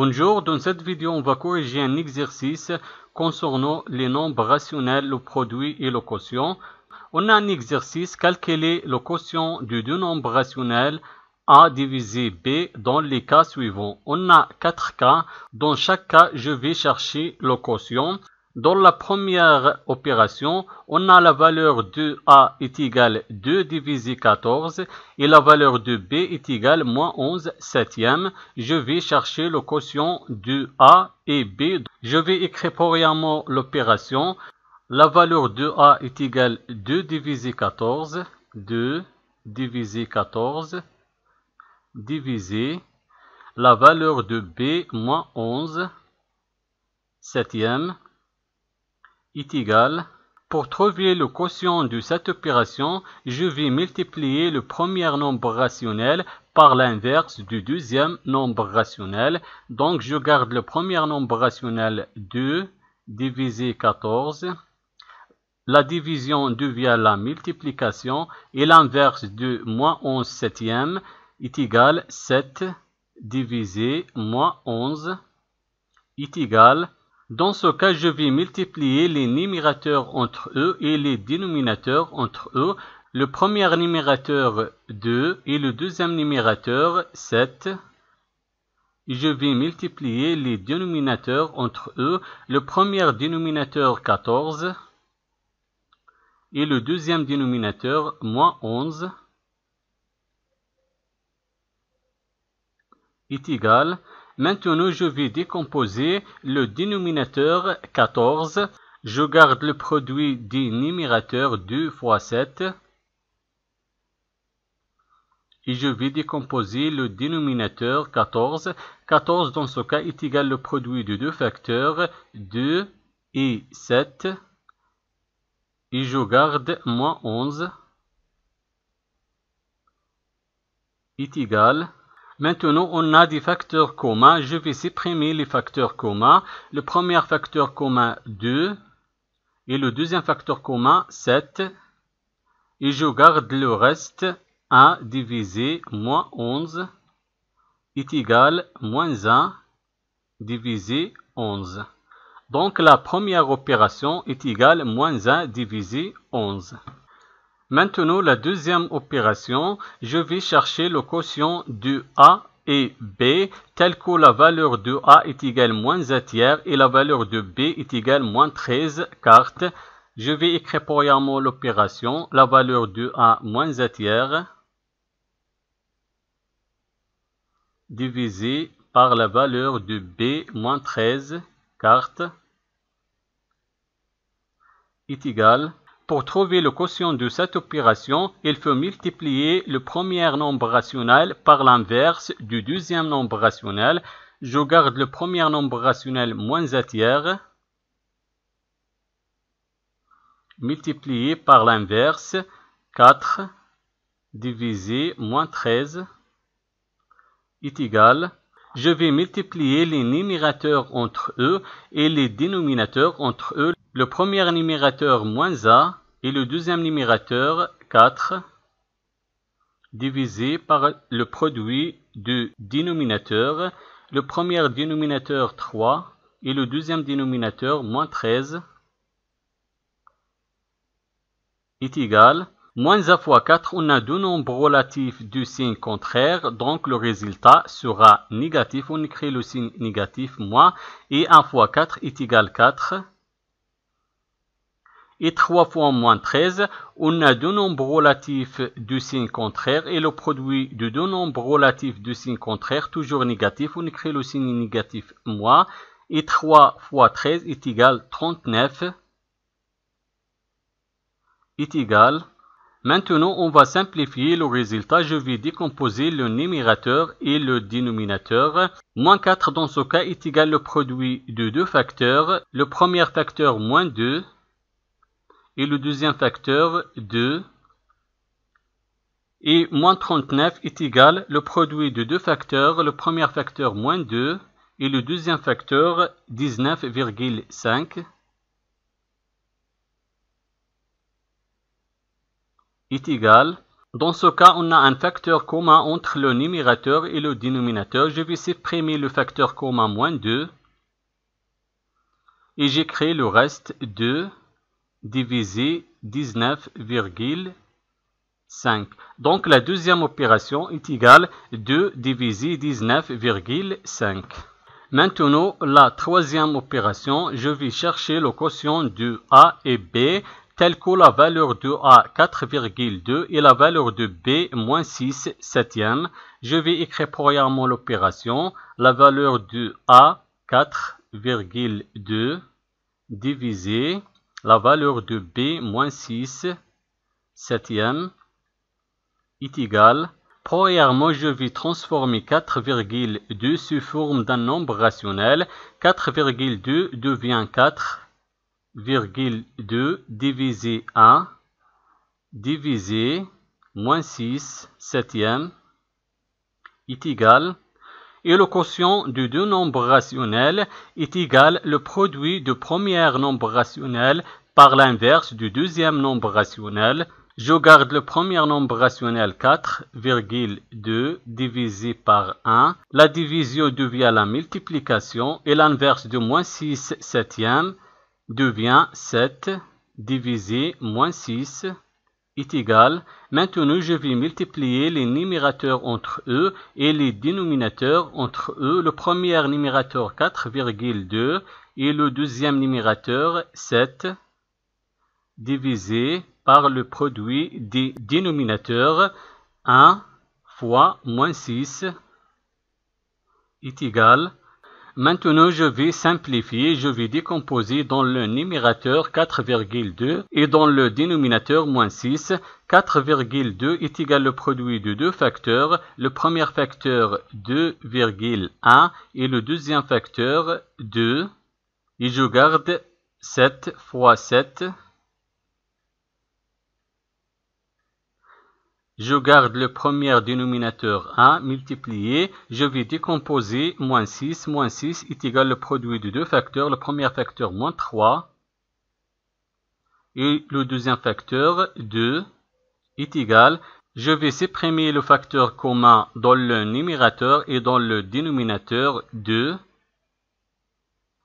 Bonjour, dans cette vidéo, on va corriger un exercice concernant les nombres rationnels, le produit et le quotient. On a un exercice, calculer le quotient de deux nombres rationnels A divisé B dans les cas suivants. On a 4 cas. Dans chaque cas, je vais chercher le quotient. Dans la première opération, on a la valeur de A est égale 2 divisé 14 et la valeur de B est égale moins 11 septième. Je vais chercher le quotient de A et B. Je vais écrire premièrement l'opération. La valeur de A est égale 2 divisé 14, 2 divisé 14, divisé la valeur de B moins 11 septième est égal. Pour trouver le quotient de cette opération, je vais multiplier le premier nombre rationnel par l'inverse du deuxième nombre rationnel. Donc je garde le premier nombre rationnel 2 divisé 14. La division devient la multiplication et l'inverse de moins 11 septième est égal 7 divisé moins 11 est égal. Dans ce cas, je vais multiplier les numérateurs entre eux et les dénominateurs entre eux. Le premier numérateur 2 et le deuxième numérateur 7. Je vais multiplier les dénominateurs entre eux. Le premier dénominateur 14 et le deuxième dénominateur moins 11 est égal. Maintenant, je vais décomposer le dénominateur 14. Je garde le produit des numérateurs 2 fois 7. Et je vais décomposer le dénominateur 14. 14 dans ce cas est égal le produit de deux facteurs 2 et 7. Et je garde moins 11 est égal. Maintenant, on a des facteurs communs. Je vais supprimer les facteurs communs. Le premier facteur commun 2 et le deuxième facteur commun 7. Et je garde le reste 1 divisé moins 11 est égal moins 1 divisé 11. Donc la première opération est égale moins 1 divisé 11. Maintenant, la deuxième opération, je vais chercher le quotient de A et B, tel que la valeur de A est égale moins 1 tiers et la valeur de B est égale moins 13 quartes. Je vais écrire premièrement l'opération, la valeur de A moins 1 tiers, divisé par la valeur de B moins 13 quartes, est égal. Pour trouver le quotient de cette opération, il faut multiplier le premier nombre rationnel par l'inverse du deuxième nombre rationnel. Je garde le premier nombre rationnel moins 1 tiers, multiplié par l'inverse 4 divisé moins 13 est égal. Je vais multiplier les numérateurs entre eux et les dénominateurs entre eux. Le premier numérateur moins 1 et le deuxième numérateur 4 divisé par le produit de dénominateur. Le premier dénominateur 3 et le deuxième dénominateur moins 13 est égal. Moins 1 fois 4, on a deux nombres relatifs du signe contraire, donc le résultat sera négatif. On écrit le signe négatif moins, et 1 fois 4 est égal 4. Et 3 fois moins 13, on a deux nombres relatifs du signe contraire, et le produit de deux nombres relatifs du signe contraire, toujours négatif. On écrit le signe négatif moins, et 3 fois 13 est égal 39, est égal. Maintenant, on va simplifier le résultat. Je vais décomposer le numérateur et le dénominateur. Moins 4 dans ce cas est égal le produit de deux facteurs. Le premier facteur moins 2 et le deuxième facteur 2. Et moins 39 est égal le produit de deux facteurs. Le premier facteur moins 2 et le deuxième facteur 19,5. Est égal. Dans ce cas, on a un facteur commun entre le numérateur et le dénominateur. Je vais supprimer le facteur commun moins 2. Et j'écris le reste 2 divisé 19,5. Donc la deuxième opération est égale 2 divisé 19,5. Maintenant, la troisième opération, je vais chercher le quotient de A et B, tel que la valeur de A 4,2 et la valeur de B moins 6 septième. Je vais écrire premièrement l'opération, la valeur de A 4,2 divisé la valeur de B moins 6 septième est égale. Premièrement, je vais transformer 4,2 sous forme d'un nombre rationnel. 4,2 devient 4,2 divisé 1 divisé moins 6 septième est égal. Et le quotient de deux nombres rationnels est égal le produit du premier nombre rationnel par l'inverse du deuxième nombre rationnel. Je garde le premier nombre rationnel 4,2 divisé par 1. La division devient la multiplication et l'inverse de moins 6 septième devient 7 divisé moins 6 est égal. Maintenant, je vais multiplier les numérateurs entre eux et les dénominateurs entre eux. Le premier numérateur 4,2 et le deuxième numérateur 7 divisé par le produit des dénominateurs 1 fois moins 6 est égal. Maintenant, je vais simplifier, je vais décomposer dans le numérateur 4,2 et dans le dénominateur moins 6. 4,2 est égal au produit de deux facteurs. Le premier facteur 2,1 et le deuxième facteur 2. Et je garde 7 fois 7. Je garde le premier dénominateur 1 multiplié. Je vais décomposer moins 6. Moins 6 est égal au produit de deux facteurs. Le premier facteur moins 3 et le deuxième facteur 2 est égal. Je vais supprimer le facteur commun dans le numérateur et dans le dénominateur 2.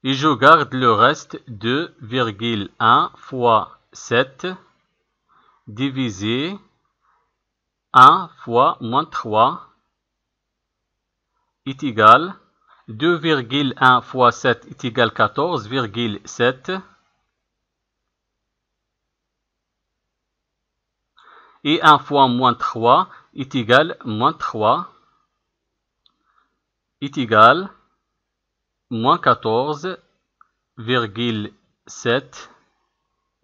Et je garde le reste 2,1 fois 7 divisé 1 fois moins 3 est égal 2,1 fois 7 est égal 14,7 et 1 fois moins 3 est égal moins 3 est égal moins 14,7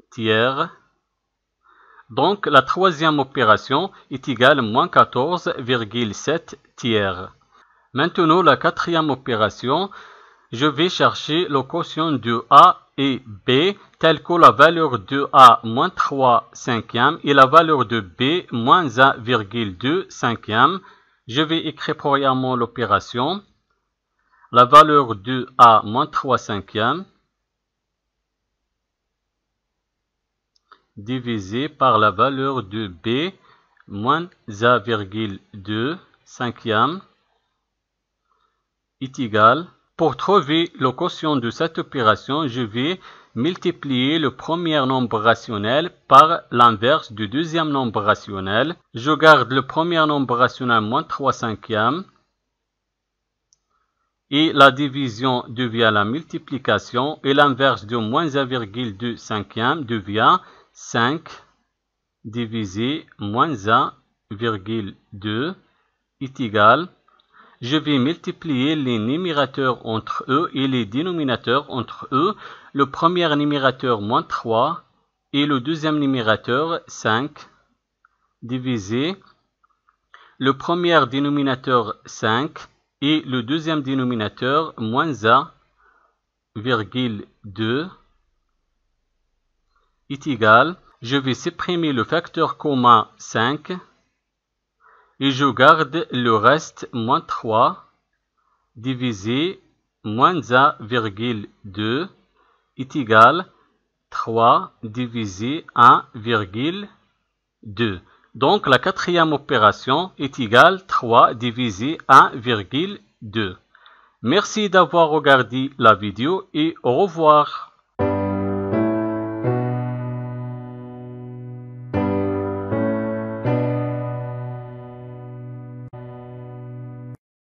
tiers. Donc, la troisième opération est égale à moins 14,7 tiers. Maintenant, la quatrième opération, je vais chercher le quotient de A et B, tel que la valeur de A moins 3 cinquième et la valeur de B moins 1,2 cinquième. Je vais écrire premièrement l'opération. La valeur de A moins 3 cinquième divisé par la valeur de B moins 1,2 cinquième est égal. Pour trouver le quotient de cette opération, je vais multiplier le premier nombre rationnel par l'inverse du deuxième nombre rationnel. Je garde le premier nombre rationnel moins 3 cinquième et la division devient la multiplication et l'inverse de moins 1,2 cinquième devient 5 divisé moins 1,2 est égal. Je vais multiplier les numérateurs entre eux et les dénominateurs entre eux. Le premier numérateur moins 3 et le deuxième numérateur 5 divisé le premier dénominateur 5 et le deuxième dénominateur moins 1,2 est égal. Je vais supprimer le facteur commun 5 et je garde le reste moins 3 divisé moins 1,2 est égal 3 divisé 1,2. Donc la quatrième opération est égale 3 divisé 1,2. Merci d'avoir regardé la vidéo et au revoir.